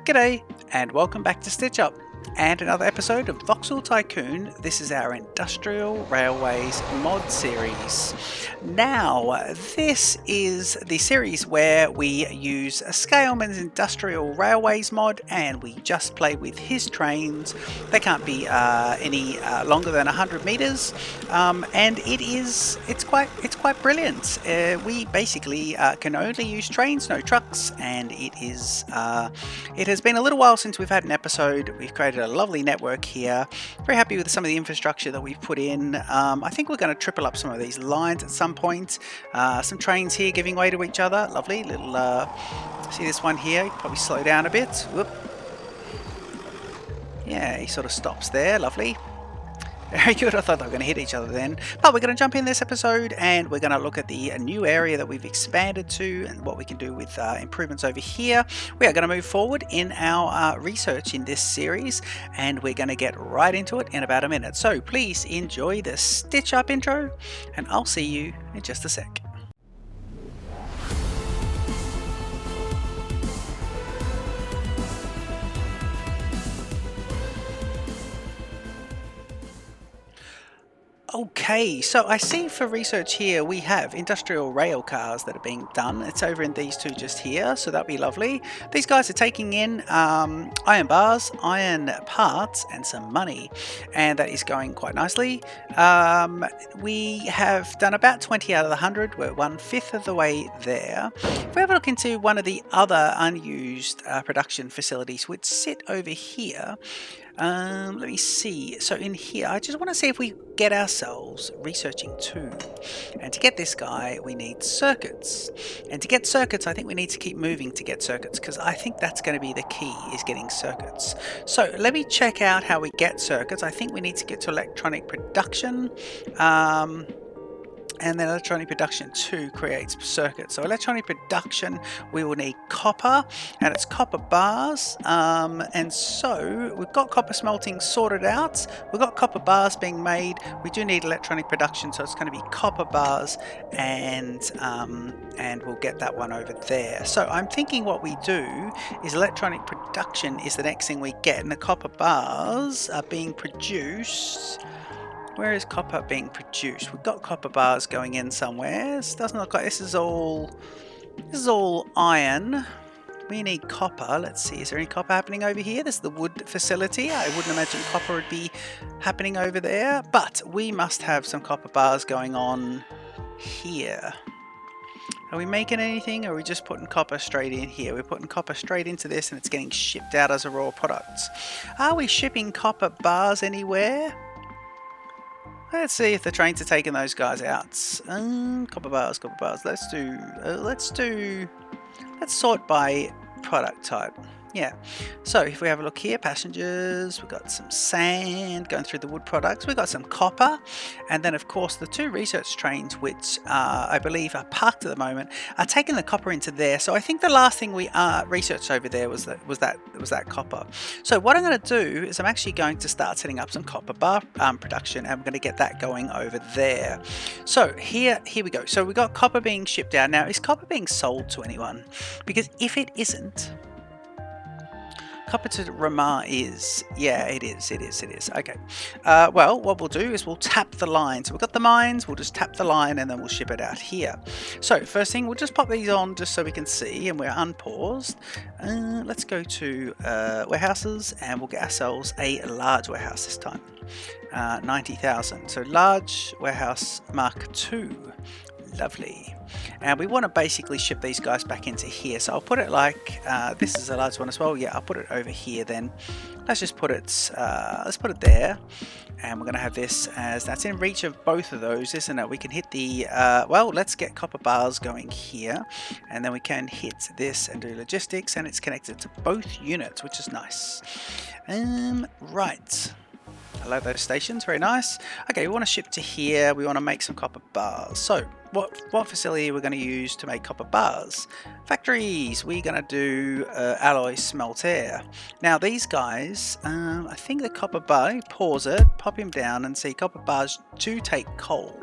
G'day and welcome back to Stitch Up and another episode of Voxel Tycoon. This is our Industrial Railways mod series. Now, this is the series where we use a Scailman's Industrial Railways mod and we just play with his trains. They can't be any longer than 100 meters, and it's quite brilliant. We basically can only use trains, no trucks, and it has been a little while since we've had an episode. We've created a lovely network here. Very happy with some of the infrastructure that we've put in. I think we're going to triple up some of these lines at some point. Some trains here giving way to each other. Lovely little. See this one here? Probably slow down a bit. Whoop. Yeah, he sort of stops there. Lovely. Very good. I thought they were going to hit each other then. But we're going to jump in this episode and we're going to look at the new area that we've expanded to and what we can do with improvements over here. We are going to move forward in our research in this series and we're going to get right into it in about a minute. So please enjoy the Stitch Up intro and I'll see you in just a sec. Okay, so I see for research here we have industrial rail cars that are being done. It's over in these two just here, so that'll be lovely. These guys are taking in iron bars, iron parts, and some money, and that is going quite nicely. We have done about 20 out of the 100. We're 1/5 of the way there. If we have a look into one of the other unused production facilities, which sit over here. Let me see. So in here, I just want to see if we get ourselves researching too. And to get this guy, we need circuits. And to get circuits, I think we need to keep moving to get circuits because I think that's going to be the key, is getting circuits. So let me check out how we get circuits. I think we need to get to electronic production. And then electronic production 2 creates circuits. So electronic production, we will need copper, and it's copper bars. And so we've got copper smelting sorted out. We've got copper bars being made. We do need electronic production, so it's going to be copper bars, and we'll get that one over there. So I'm thinking what we do is electronic production is the next thing we get, and the copper bars are being produced. Where is copper being produced? We've got copper bars going in somewhere. This doesn't look like this is all iron. We need copper. Let's see, is there any copper happening over here? This is the wood facility. I wouldn't imagine copper would be happening over there, but we must have some copper bars going on here. Are we making anything, or are we just putting copper straight in here? We're putting copper straight into this and it's getting shipped out as a raw product. Are we shipping copper bars anywhere? Let's see if the trains are taking those guys out. Copper bars. Let's sort by product type. Yeah, so if we have a look here, passengers, we've got some sand going through the wood products, we've got some copper, and then of course the two research trains, which I believe are parked at the moment, are taking the copper into there. So I think the last thing we researched over there was that copper. So what I'm going to do is I'm actually going to start setting up some copper bar production, and we're going to get that going over there. So here we go. So we got copper being shipped out. Now, is copper being sold to anyone? Because if it isn't, copper to Ramar is. Yeah, it is. Okay. Well, what we'll do is we'll tap the line. So we've got the mines, we'll just tap the line and then we'll ship it out here. So first thing, we'll just pop these on just so we can see, and we're unpaused. Let's go to warehouses and we'll get ourselves a large warehouse this time. 90,000. So large warehouse Mark II. Lovely. And we want to basically ship these guys back into here, so I'll put it like this is a large one as well. Yeah, I'll put it over here then. Let's just put it there, and we're going to have this as that's in reach of both of those, isn't it? We can hit the well, let's get copper bars going here, and then we can hit this and do logistics, and it's connected to both units, which is nice. Right, I love those stations, very nice. Okay, we want to ship to here, we want to make some copper bars. So what facility we're going to use to make copper bars? Factories. We're going to do alloy smelter. Now these guys, I think the copper bar, pause it, pop him down and see copper bars do take coal.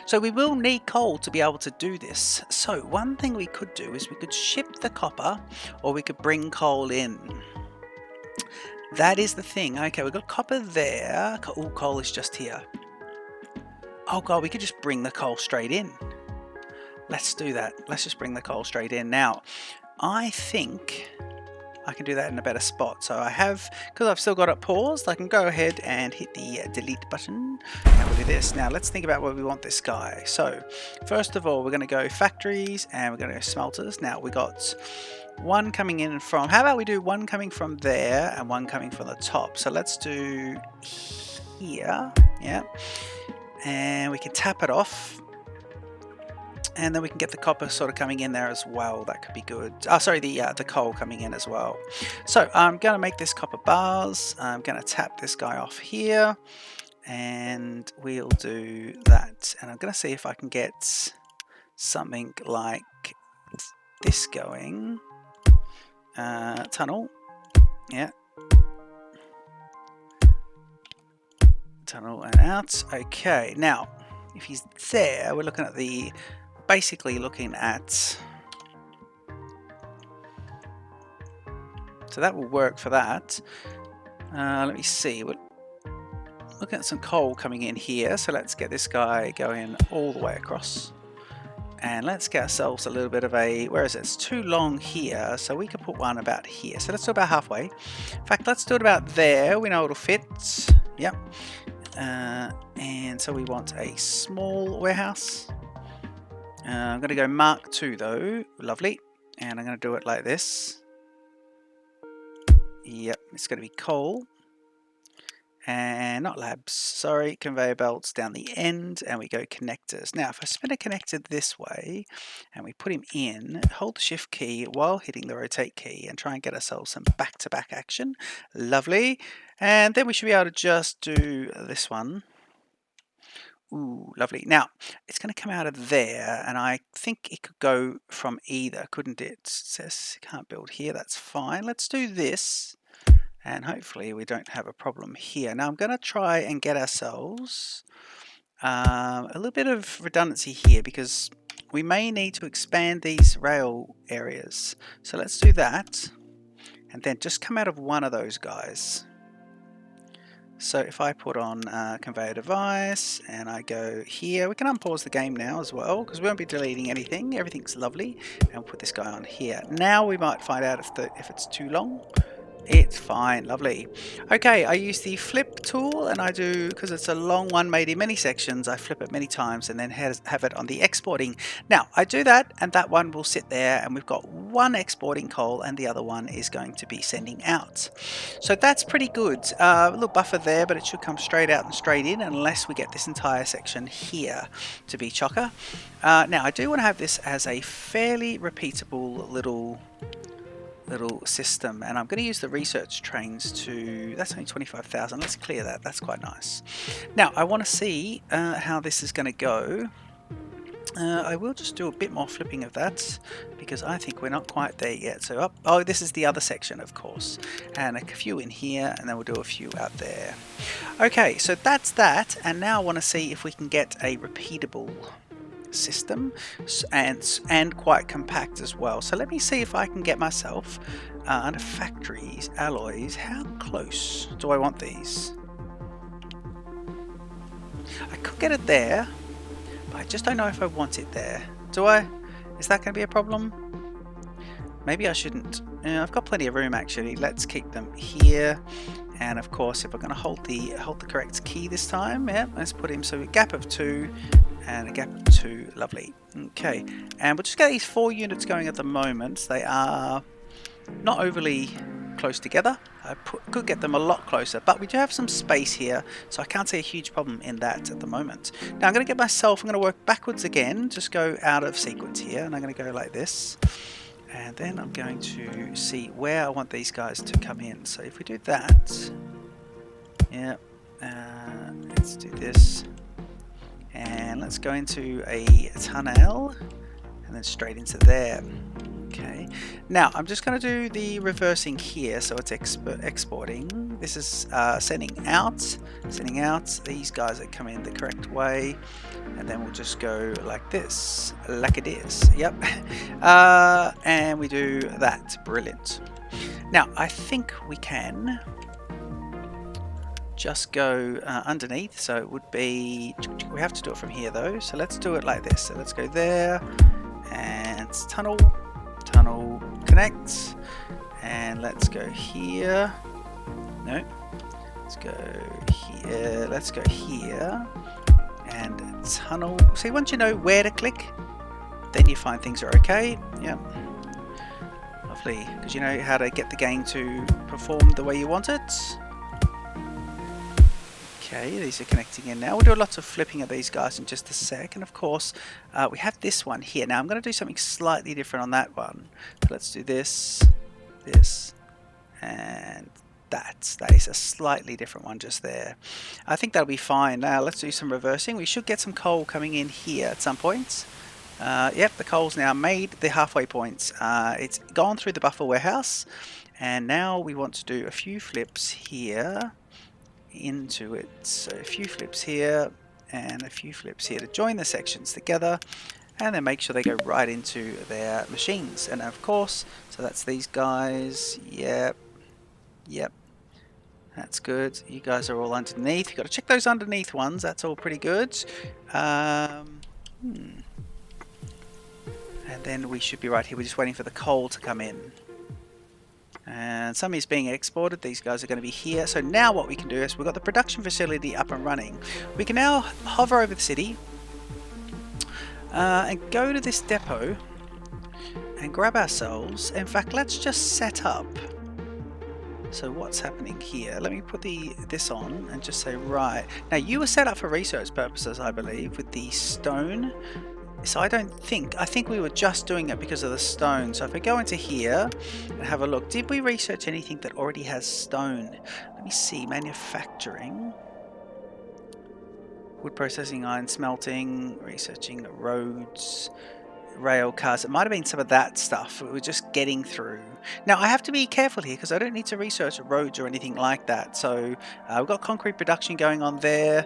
So we will need coal to be able to do this. So one thing we could do is we could ship the copper, or we could bring coal in. That is the thing. Okay, we've got copper there. Oh, coal is just here. Oh god, we could just bring the coal straight in. Let's do that. Let's just bring the coal straight in. Now, I think I can do that in a better spot. So I have, because I've still got it paused, I can go ahead and hit the delete button, and we'll do this. Now let's think about where we want this guy. So first of all, we're going to go factories, and we're going to go smelters. Now we got one coming in from, how about we do one coming from there and one coming from the top. So let's do here, yeah, and we can tap it off. And then we can get the copper sort of coming in there as well. That could be good. Oh, sorry, the coal coming in as well. So I'm going to make this copper bars. I'm going to tap this guy off here, and we'll do that. And I'm going to see if I can get something like this going. Tunnel. Yeah. Tunnel and out. Okay. Now, if he's there, we're looking at the... basically looking at, so that will work for that. Let me see, we're looking at some coal coming in here, so let's get this guy going all the way across, and let's get ourselves a little bit of a, where is it? It's too long here, so we can put one about here. So let's do about halfway. In fact, let's do it about there. We know it'll fit. Yep. And so we want a small warehouse. I'm going to go Mark 2 though, lovely, and I'm going to do it like this. Yep, it's going to be coal, and not labs, sorry, conveyor belts down the end, and we go connectors. Now if I spin a connector this way, and we put him in, hold the shift key while hitting the rotate key, and try and get ourselves some back-to-back action, lovely, and then we should be able to just do this one. Ooh, lovely. Now, it's going to come out of there, and I think it could go from either, couldn't it? It says can't build here, that's fine. Let's do this, and hopefully we don't have a problem here. Now, I'm going to try and get ourselves a little bit of redundancy here, because we may need to expand these rail areas. So let's do that, and then just come out of one of those guys. So if I put on conveyor device and I go here, we can unpause the game now as well, because we won't be deleting anything. Everything's lovely, and we'll put this guy on here. Now we might find out if it's too long. It's fine, lovely. Okay, I use the flip tool, and I do, because it's a long one made in many sections, I flip it many times and then have it on the exporting. Now I do that, and that one will sit there, and we've got one exporting coal and the other one is going to be sending out. So that's pretty good. A little buffer there, but it should come straight out and straight in unless we get this entire section here to be chocker. Now I do want to have this as a fairly repeatable little system, and I'm going to use the research trains to, that's only 25,000, let's clear that, that's quite nice. Now I want to see how this is going to go. I will just do a bit more flipping of that, because I think we're not quite there yet. So up, oh, this is the other section, of course, and a few in here, and then we'll do a few out there. Okay, so that's that, and now I want to see if we can get a repeatable system, and quite compact as well. So let me see if I can get myself under factories, alloys, how close do I want these? I could get it there, but I just don't know if I want it there. Do I? Is that going to be a problem? Maybe I shouldn't. I've got plenty of room actually. Let's keep them here. And of course, if we're going to hold the correct key this time, yeah, let's put him, so a gap of 2 and a gap of 2, lovely. Okay, and we'll just get these 4 units going at the moment. They are not overly close together. I could get them a lot closer, but we do have some space here, so I can't see a huge problem in that at the moment. Now I'm going to get myself, I'm going to work backwards again, just go out of sequence here, and I'm going to go like this. And then I'm going to see where I want these guys to come in. So if we do that, yeah, let's do this. And let's go into a tunnel and then straight into there. Okay, now I'm just going to do the reversing here, so it's exporting. This is sending out. These guys that come in the correct way, and then we'll just go like this, like it is. Yep, and we do that. Brilliant. Now, I think we can just go underneath, so it would be, we have to do it from here though, so let's do it like this. So let's go there, and tunnel, connect, and let's go here. No, let's go here, and tunnel. See, once you know where to click, then you find things are okay. Yep. Lovely, because you know how to get the game to perform the way you want it. Okay, these are connecting in now. We'll do lots of flipping of these guys in just a sec. And of course, we have this one here. Now I'm going to do something slightly different on that one. So let's do this, and that. That is a slightly different one just there. I think that'll be fine. Now let's do some reversing. We should get some coal coming in here at some point. Yep, the coal's now made the halfway points. It's gone through the buffer warehouse. And now we want to do a few flips here into it. So a few flips here and a few flips here to join the sections together, and then make sure they go right into their machines. And of course, so that's these guys. Yep, that's good. You guys are all underneath. You've got to check those underneath ones. That's all pretty good. And then we should be right here. We're just waiting for the coal to come in. And some is being exported. These guys are going to be here. So now what we can do is we've got the production facility up and running. We can now hover over the city and go to this depot and grab ourselves. In fact, let's just set up. So what's happening here? Let me put this on and just say, right. Now you were set up for research purposes, I believe, with the stone. So I think we were just doing it because of the stone. So if we go into here and have a look, did we research anything that already has stone? Let me see, manufacturing, wood processing, iron smelting, researching roads, rail cars. It might have been some of that stuff we were just getting through. Now I have to be careful here because I don't need to research roads or anything like that. So we've got concrete production going on there.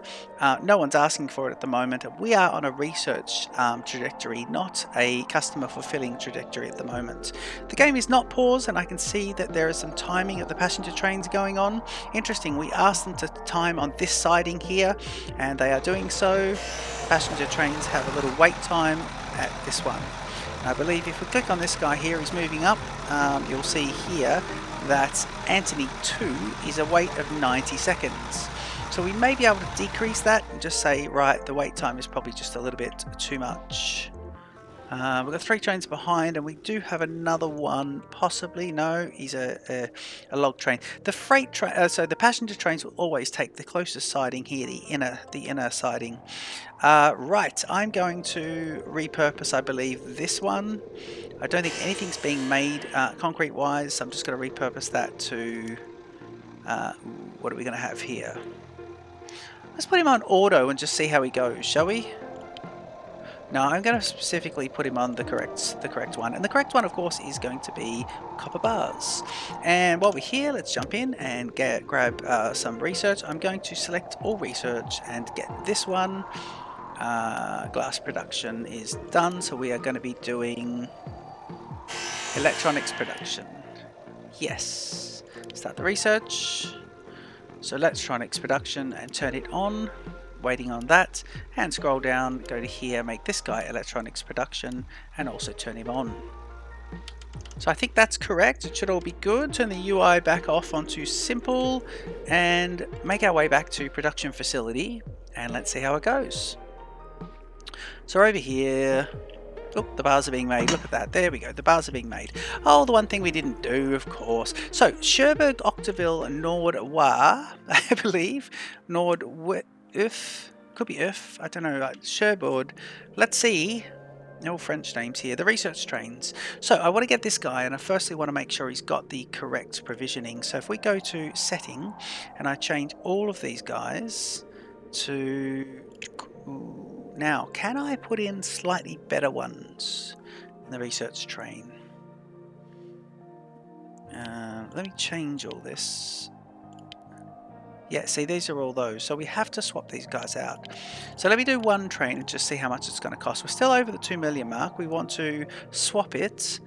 No one's asking for it at the moment. We are on a research trajectory, not a customer fulfilling trajectory at the moment. The game is not paused, and I can see that there is some timing of the passenger trains going on. Interesting, we asked them to time on this siding here, and they are doing so. Passenger trains have a little wait time at this one. I believe if we click on this guy here, he's moving up. You'll see here that Anthony 2 is a wait of 90 seconds. So we may be able to decrease that and just say, right, the wait time is probably just a little bit too much. We've got 3 trains behind, and we do have another one, possibly. No, he's a log train. The freight train, so the passenger trains will always take the closest siding here, the inner siding. Right, I'm going to repurpose, I believe, this one. I don't think anything's being made concrete-wise, so I'm just going to repurpose that to... what are we going to have here? Let's put him on auto and just see how he goes, shall we? No, I'm going to specifically put him on the correct one. And the correct one, of course, is going to be copper bars. And while we're here, let's jump in and grab some research. I'm going to select all research and get this one. Glass production is done, so we are going to be doing electronics production. Yes. Start the research. So electronics production and turn it on. Waiting on that, and scroll down, go to here, make this guy electronics production, and also turn him on. So I think that's correct. It should all be good. Turn the UI back off onto simple and make our way back to production facility, and let's see how it goes. So over here, oh, the bars are being made. Look at that. There we go. The bars are being made. Oh, the one thing we didn't do, of course. So Cherbourg, Octeville, Nord-Wa, I believe. Could be I don't know, like Cherbourg. Let's see. All French names here. The research trains. So I want to get this guy, and I firstly want to make sure he's got the correct provisioning. So if we go to setting, and I change all of these guys to... Now, can I put in slightly better ones in the research train? Let me change all this. Yeah, see, these are all those. So we have to swap these guys out. So let me do one train and just see how much it's going to cost. We're still over the 2 million mark. We want to swap it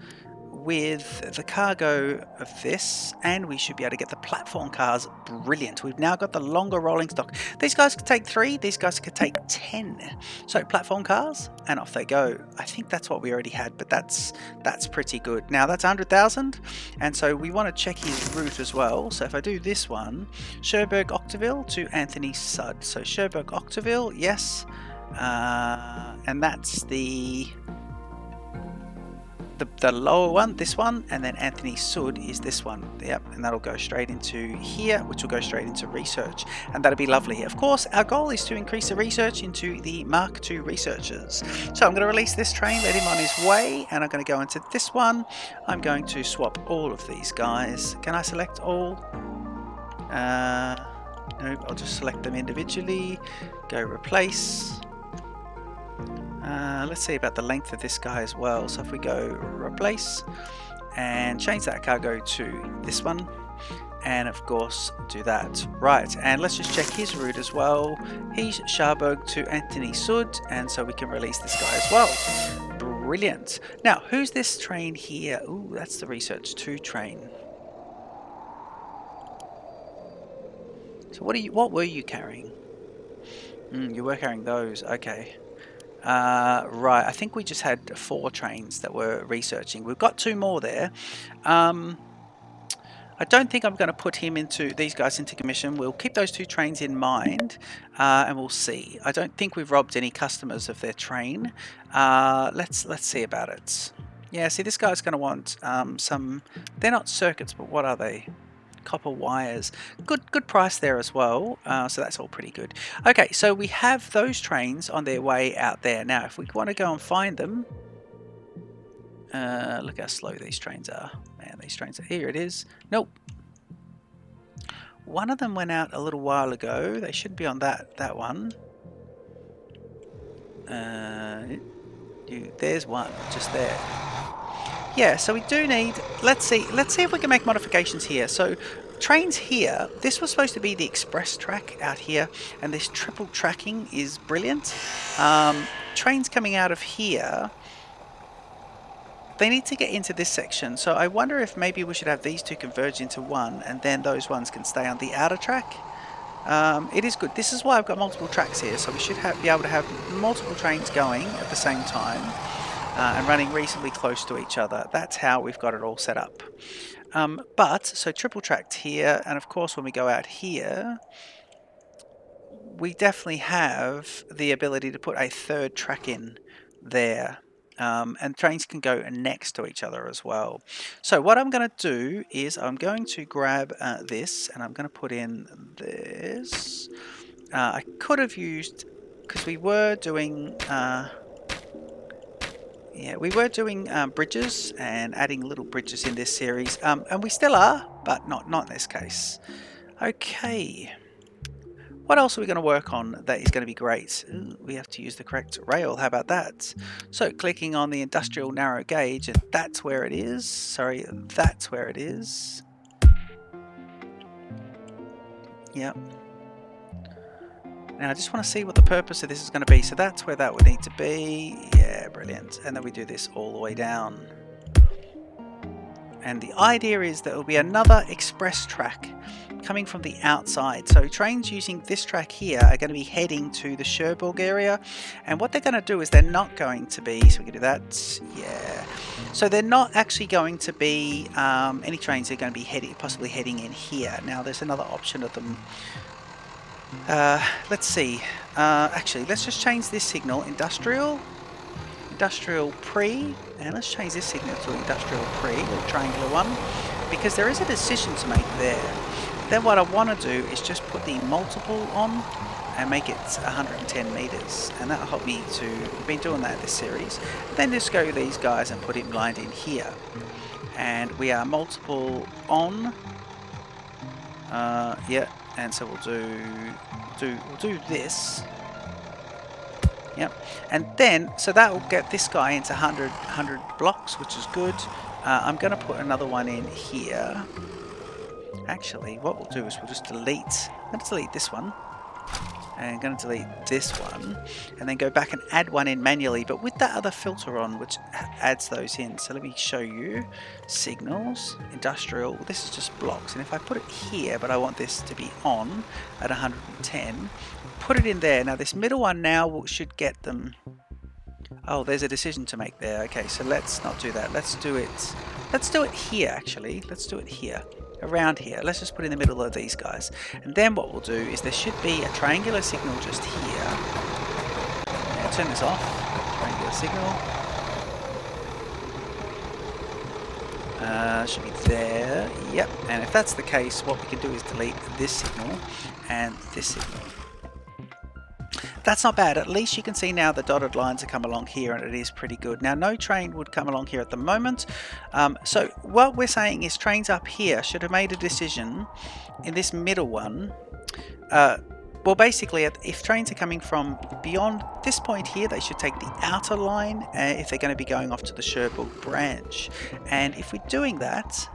with the cargo of this, and we should be able to get the platform cars. Brilliant. We've now got the longer rolling stock. These guys could take 3, these guys could take 10. So platform cars, and off they go. I think that's what we already had, but that's pretty good. Now that's 100,000, and so we want to check his route as well. So if I do this one, Cherbourg Octeville to Anthony Sud. So Cherbourg Octeville, yes, and that's the lower one, this one, and then Anthony Sud is this one. Yep, and that'll go straight into here, which will go straight into research, and that'll be lovely. Of course, our goal is to increase the research into the Mark II researchers. So I'm going to release this train, let him on his way, and I'm going to go into this one. I'm going to swap all of these guys. Can I select all? Nope, I'll just select them individually. Go replace. Let's see about the length of this guy as well. So if we go replace and change that cargo to this one, and of course do that. Right, and let's just check his route as well. He's Cherbourg to Anthony Sud, and so we can release this guy as well. Brilliant. Now, who's this train here? Ooh, that's the Research 2 train. So what were you carrying? You were carrying those, okay. Right, I think we just had 4 trains that were researching. We've got 2 more there. I don't think I'm going to put these guys into commission. We'll keep those 2 trains in mind, and we'll see. I don't think we've robbed any customers of their train. Let's see about it. Yeah, see, this guy's going to want some. They're not circuits, but what are they? Copper wires. Good price there as well, so that's all pretty good. Okay, so we have those trains on their way out there. Now if we want to go and find them, look how slow these trains are. Man, these trains are here. It is. Nope, one of them went out a little while ago. They should be on that one. There's one just there. Yeah, so we do need, let's see if we can make modifications here. So trains here, this was supposed to be the express track out here, and this triple tracking is brilliant. Trains coming out of here, they need to get into this section. So I wonder if maybe we should have these 2 converge into one, and then those ones can stay on the outer track. It is good. This is why I've got multiple tracks here, so we should be able to have multiple trains going at the same time. And running reasonably close to each other. That's how we've got it all set up. So triple tracked here, and of course when we go out here, we definitely have the ability to put a 3rd track in there. And trains can go next to each other as well. So what I'm going to do is I'm going to grab this, and I'm going to put in this. I could have used, because we were doing... yeah, we were doing bridges and adding little bridges in this series, and we still are, but not in this case. Okay, what else are we going to work on that is going to be great? Ooh, we have to use the correct rail. How about that? So clicking on the industrial narrow gauge, and that's where it is. Sorry, that's where it is. Yep. Now I just want to see what the purpose of this is going to be. So that's where that would need to be. Yeah, brilliant. And then we do this all the way down. And the idea is that it will be another express track coming from the outside. So trains using this track here are going to be heading to the Cherbourg area. And what they're going to do is they're not going to be, so we can do that, yeah. So they're not actually going to be any trains that are going to be possibly heading in here. Now there's another option of them. Let's see. Actually, let's just change this signal. Industrial pre, and let's change this signal to industrial pre, the triangular one, because there is a decision to make there. Then what I want to do is just put the multiple on and make it 110 meters, and that'll help me to. We've been doing that this series. Then just go with these guys and put it blind in here, and we are multiple on. Yeah. And so we'll do this. Yep. And then, so that will get this guy into 100 blocks, which is good. I'm going to put another one in here. Actually, what we'll do is we'll just delete. Let's delete this one. And I'm going to delete this one and then go back and add one in manually, but with that other filter on, which adds those in. So let me show you. Signals, industrial, this is just blocks. And if I put it here, but I want this to be on at 110, put it in there. Now this middle one now should get them. Oh, there's a decision to make there. Okay, so let's not do that. Let's do it here actually. Let's do it here. Around here. Let's just put in the middle of these guys. And then what we'll do is there should be a triangular signal just here. Now turn this off. Triangular signal. Should be there. Yep. And if that's the case, what we can do is delete this signal and this signal. That's not bad. At least you can see now the dotted lines have come along here, and it is pretty good. Now, no train would come along here at the moment. So what we're saying is trains up here should have made a decision in this middle one. Well, basically, if trains are coming from beyond this point here, they should take the outer line if they're going to be going off to the Cherbourg branch. And if we're doing that,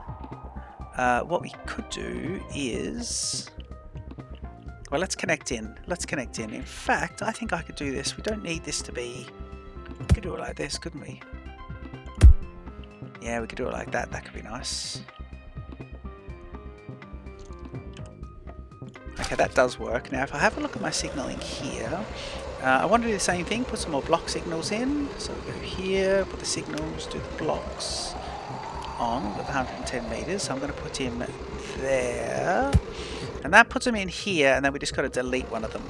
what we could do is... Well, let's connect in. Let's connect in. In fact, I think I could do this. We don't need this to be... We could do it like this, couldn't we? Yeah, we could do it like that. That could be nice. Okay, that does work. Now, if I have a look at my signaling here, I want to do the same thing. Put some more block signals in. So we'll go here, put the signals, do the blocks on with 110 meters. So I'm going to put him there. And that puts them in here, and then we just got to delete one of them.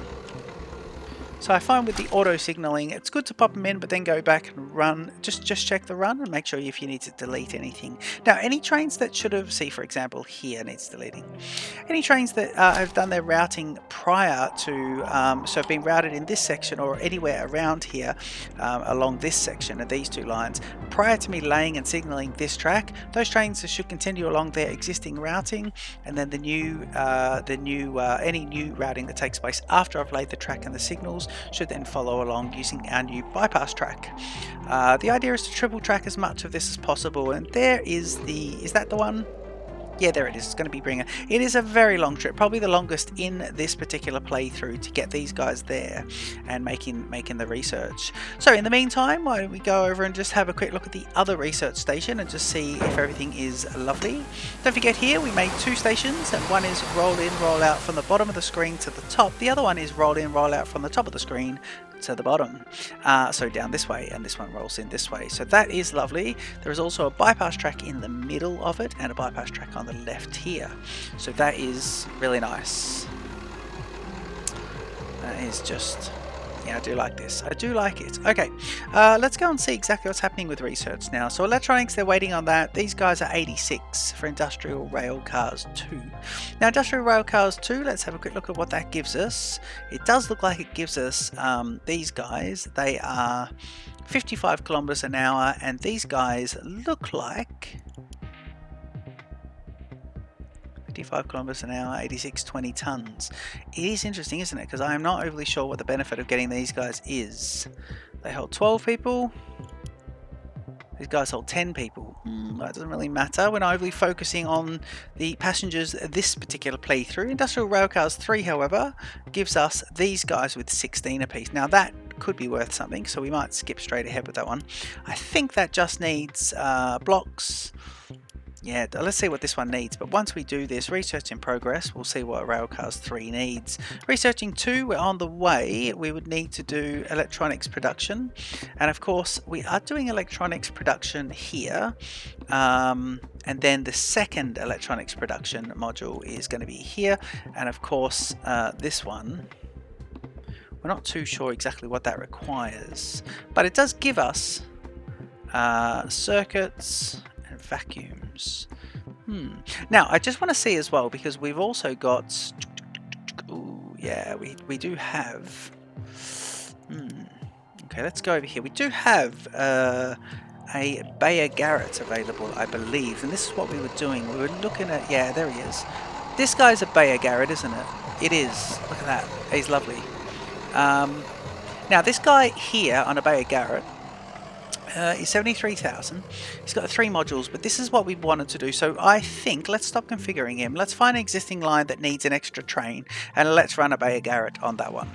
So I find with the auto signaling, it's good to pop them in, but then go back and run. Just check the run and make sure if you need to delete anything. Now, any trains that should have, see for example here needs deleting. Any trains that have done their routing prior to, so have been routed in this section or anywhere around here along this section of these two lines, prior to me laying and signaling this track, those trains should continue along their existing routing, and then any new routing that takes place after I've laid the track and the signals should then follow along using our new bypass track. The idea is to triple track as much of this as possible, and there is that the one? Yeah, there it is. It's going to be Bringer. It is a very long trip, probably the longest in this particular playthrough to get these guys there and making the research. So in the meantime, why don't we go over and just have a quick look at the other research station and just see if everything is lovely. Don't forget here we made two stations, and one is roll in, roll out from the bottom of the screen to the top. The other one is roll in, roll out from the top of the screen to the bottom. So down this way, and this one rolls in this way. So that is lovely. There is also a bypass track in the middle of it and a bypass track on the left here. So that is really nice. That is just... yeah, I do like this. I do like it. Okay, let's go and see exactly what's happening with research now. So electronics, they're waiting on that. These guys are 86 for Industrial Rail Cars 2. Now, Industrial Rail Cars 2, let's have a quick look at what that gives us. It does look like it gives us these guys. They are 55 kilometers an hour, and these guys look like 55 kilometers an hour, 8620 tons. It is interesting, isn't it? Because I am not overly sure what the benefit of getting these guys is. They hold 12 people. These guys hold 10 people. That doesn't really matter. We're not overly focusing on the passengers this particular playthrough. Industrial Railcars 3, however, gives us these guys with 16 apiece. Now that could be worth something, so we might skip straight ahead with that one. I think that just needs blocks. Yeah, let's see what this one needs. But once we do this, research in progress, we'll see what Railcars 3 needs. Researching 2, we're on the way. We would need to do electronics production. And of course, we are doing electronics production here. And then the second electronics production module is going to be here. And of course, this one, we're not too sure exactly what that requires. But it does give us circuits and vacuums. Now I just want to see as well, because we've also got we do have okay, let's go over here. We do have a Beyer Garratt available, I believe, and this is what we were doing. We were looking at, yeah, there he is. This guy's a Beyer Garratt, isn't it? It is. Look at that. He's lovely. Now this guy here on a Beyer Garratt, is 73,000. He's got 3 modules, but this is what we wanted to do. So I think let's stop configuring him. Let's find an existing line that needs an extra train, and let's run a Beyer Garratt on that one.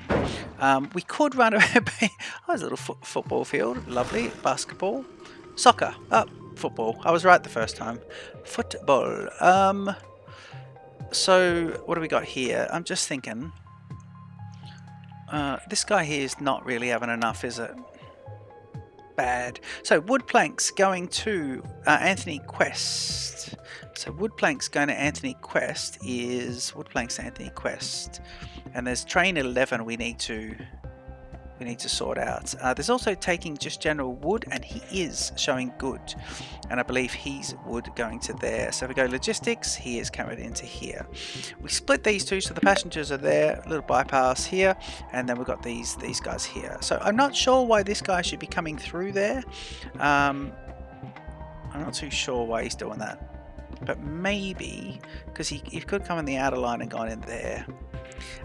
We could run a oh, there's a little football field. Lovely. Basketball. Soccer. Oh, football. I was right the first time. Football. So what do we got here? I'm just thinking. This guy here is not really having enough, is it? Bad. So wood planks going to Anthony Quest. So wood planks going to Anthony Quest is wood planks to Anthony Quest, and there's train 11 we need to sort out. There's also taking just general wood, and he is showing good, and I believe he's wood going to there. So if we go logistics, he is carried into here. We split these two, so the passengers are there, a little bypass here, and then we've got these guys here. So I'm not sure why this guy should be coming through there. I'm not too sure why he's doing that, but maybe because he could come in the outer line and gone in there.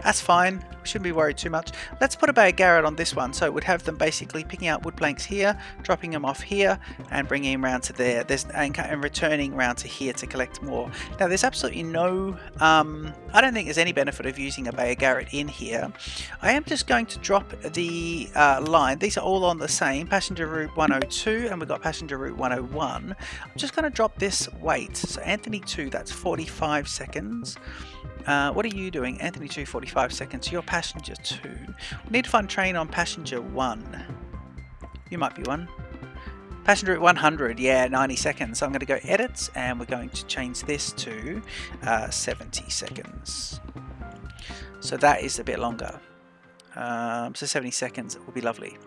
That's fine, we shouldn't be worried too much. Let's put a Beyer Garratt on this one, so it would have them basically picking out wood planks here, dropping them off here, and bringing them around to there. And returning around to here to collect more. Now there's absolutely no, I don't think there's any benefit of using a Beyer Garratt in here. I am just going to drop the line. These are all on the same, passenger route 102, and we've got passenger route 101. I'm just going to drop this weight. So Anthony 2, that's 45 seconds. What are you doing? Anthony 2, 45 seconds. You're passenger 2. We need to find train on passenger 1. You might be 1. Passenger at 100, yeah, 90 seconds. So I'm going to go edit, and we're going to change this to 70 seconds. So that is a bit longer. So 70 seconds will be lovely.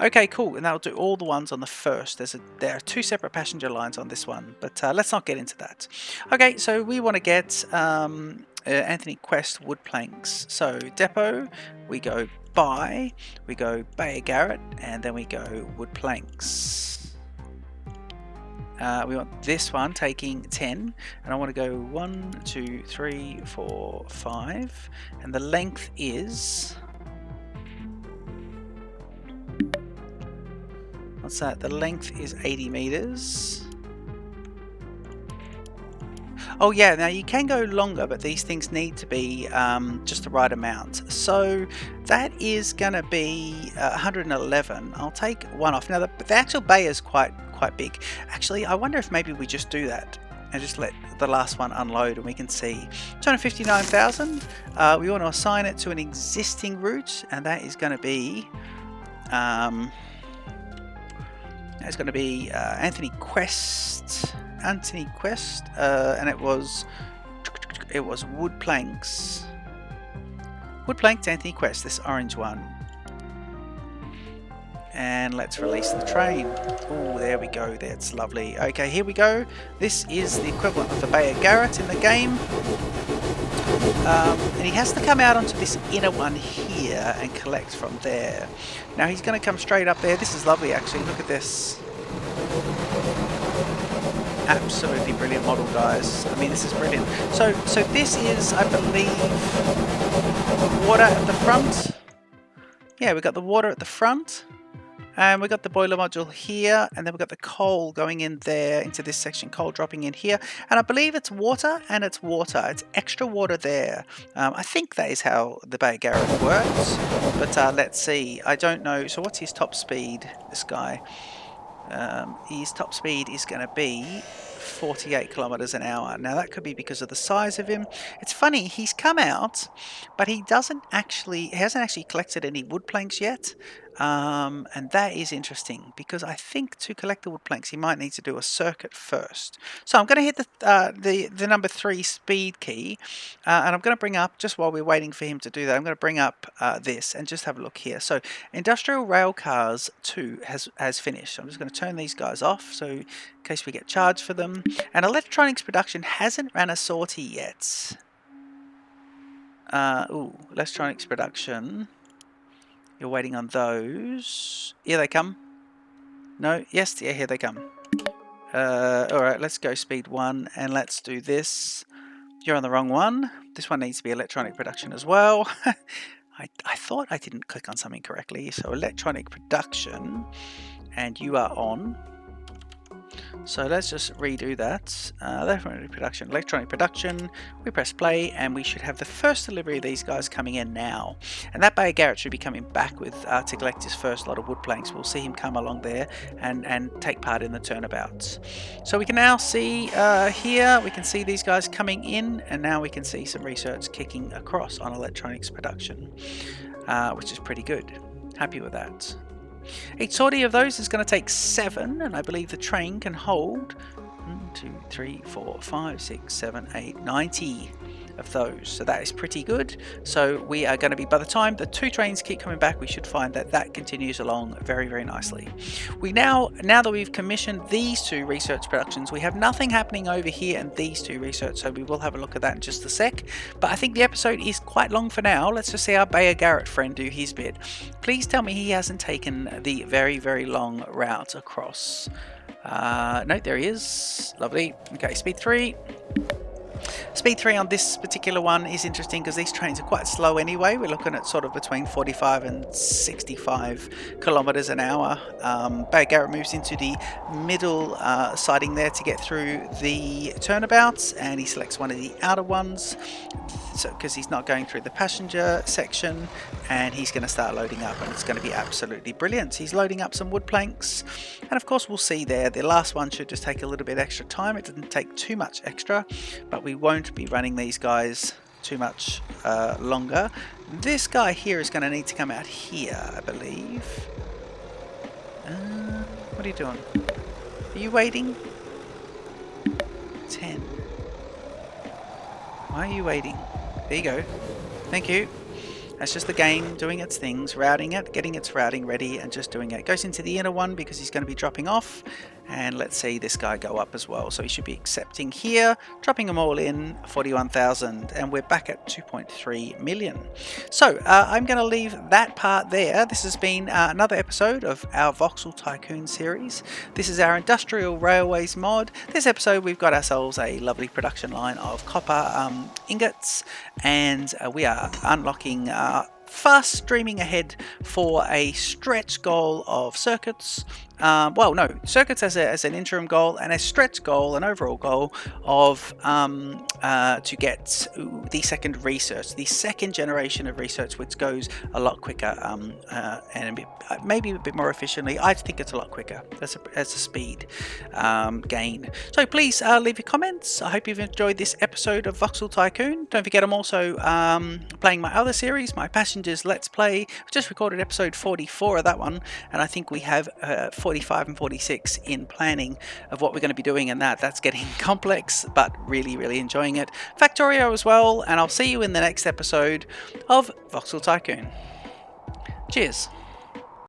Okay, cool, and that'll do all the ones on the first. There are 2 separate passenger lines on this one, but let's not get into that. Okay, so we want to get Anthony Quest wood planks. So depot, we go buy, we go Beyer Garratt, and then we go wood planks. We want this one taking 10, and I want to go 1, 2, 3, 4, 5, and the length is, what's that? The length is 80 meters. Oh yeah, now you can go longer, but these things need to be just the right amount. So that is going to be 111. I'll take one off. Now the actual bay is quite big. Actually, I wonder if maybe we just do that and just let the last one unload, and we can see 259,000. We want to assign it to an existing route, and that is going to be Anthony Quest. And it was wood planks. Wood planks, Anthony Quest, this orange one. And let's release the train. Oh, there we go. That's lovely. Okay, here we go. This is the equivalent of the Beyer Garratt in the game. And he has to come out onto this inner one here and collect from there. Now he's going to come straight up there. This is lovely, actually. Look at this. Absolutely brilliant model, guys. I mean, this is brilliant. So this is, I believe, the water at the front. Yeah, we've got the water at the front, and we've got the boiler module here, and then we've got the coal going in there into this section, coal dropping in here, and I believe it's water, and it's water. It's extra water there. I think that is how the Beyer Garratt works, but let's see. I don't know. So what's his top speed, this guy? His top speed is going to be 48 kilometers an hour. Now that could be because of the size of him. It's funny, he's come out, but he hasn't actually collected any wood planks yet. And that is interesting, because I think to collect the wood planks he might need to do a circuit first. So I'm going to hit the number 3 speed key, and I'm going to bring up, just while we're waiting for him to do that, I'm going to bring up this and just have a look here. So Industrial Rail Cars 2 has finished. I'm just going to turn these guys off, so in case we get charged for them. And Electronics Production hasn't ran a sortie yet. Electronics Production. You're waiting on those. Here they come. No? Yes? Yeah, here they come. Alright, let's go speed 1, and let's do this. You're on the wrong one. This one needs to be electronic production as well. I thought I didn't click on something correctly. So electronic production. and you are on. So let's just redo that. Electronic production. We press play, and we should have the first delivery of these guys coming in now. And that Beyer Garratt should be coming back with to collect his first lot of wood planks. We'll see him come along there and take part in the turnabouts. So we can now see here, we can see these guys coming in, and now we can see some research kicking across on electronics production, which is pretty good. Happy with that. Each sortie of those is going to take 7, and I believe the train can hold 1, 2, 3, 4, 5, 6, 7, 8, 90 of those. So that is pretty good. So we are going to be, by the time the 2 trains keep coming back, we should find that that continues along very, very nicely. We now that we've commissioned these 2 research productions, we have nothing happening over here in these 2 research, so we will have a look at that in just a sec. But I think the episode is quite long for now. Let's just see our Beyer Garratt friend do his bit. Please tell me he hasn't taken the very, very long route across. No, there he is. Lovely. Okay, speed 3. Speed 3 on this particular one is interesting because these trains are quite slow anyway. We're looking at sort of between 45 and 65 kilometers an hour. Beyer Garratt moves into the middle siding there to get through the turnabouts, and he selects one of the outer ones, so because he's not going through the passenger section, and he's going to start loading up, and it's going to be absolutely brilliant. He's loading up some wood planks, and of course we'll see there the last one should just take a little bit extra time. It didn't take too much extra, but we won't be running these guys too much longer. This guy here is going to need to come out here, I believe. What are you doing? Are you waiting? 10. Why are you waiting? There you go. Thank you. That's just the game doing its things, routing it, getting its routing ready, and just doing it. It goes into the inner one because he's going to be dropping off. And let's see this guy go up as well. So he should be accepting here, dropping them all in, 41,000, and we're back at 2.3 million. So I'm going to leave that part there. This has been another episode of our Voxel Tycoon series. This is our Industrial Railways mod. This episode we've got ourselves a lovely production line of copper ingots, and we are unlocking fast streaming ahead for a stretch goal of circuits. Well, no, circuits as an interim goal, and a stretch goal, an overall goal of to get the second research, the second generation of research, which goes a lot quicker and maybe a bit more efficiently. I think it's a lot quicker as a speed gain. So please leave your comments. I hope you've enjoyed this episode of Voxel Tycoon. Don't forget I'm also playing my other series, my Passengers Let's Play. I've just recorded episode 44 of that one, and I think we have 45 and 46 in planning of what we're going to be doing, and that's getting complex, but really, really enjoying it. Factorio as well, and I'll see you in the next episode of Voxel Tycoon. Cheers.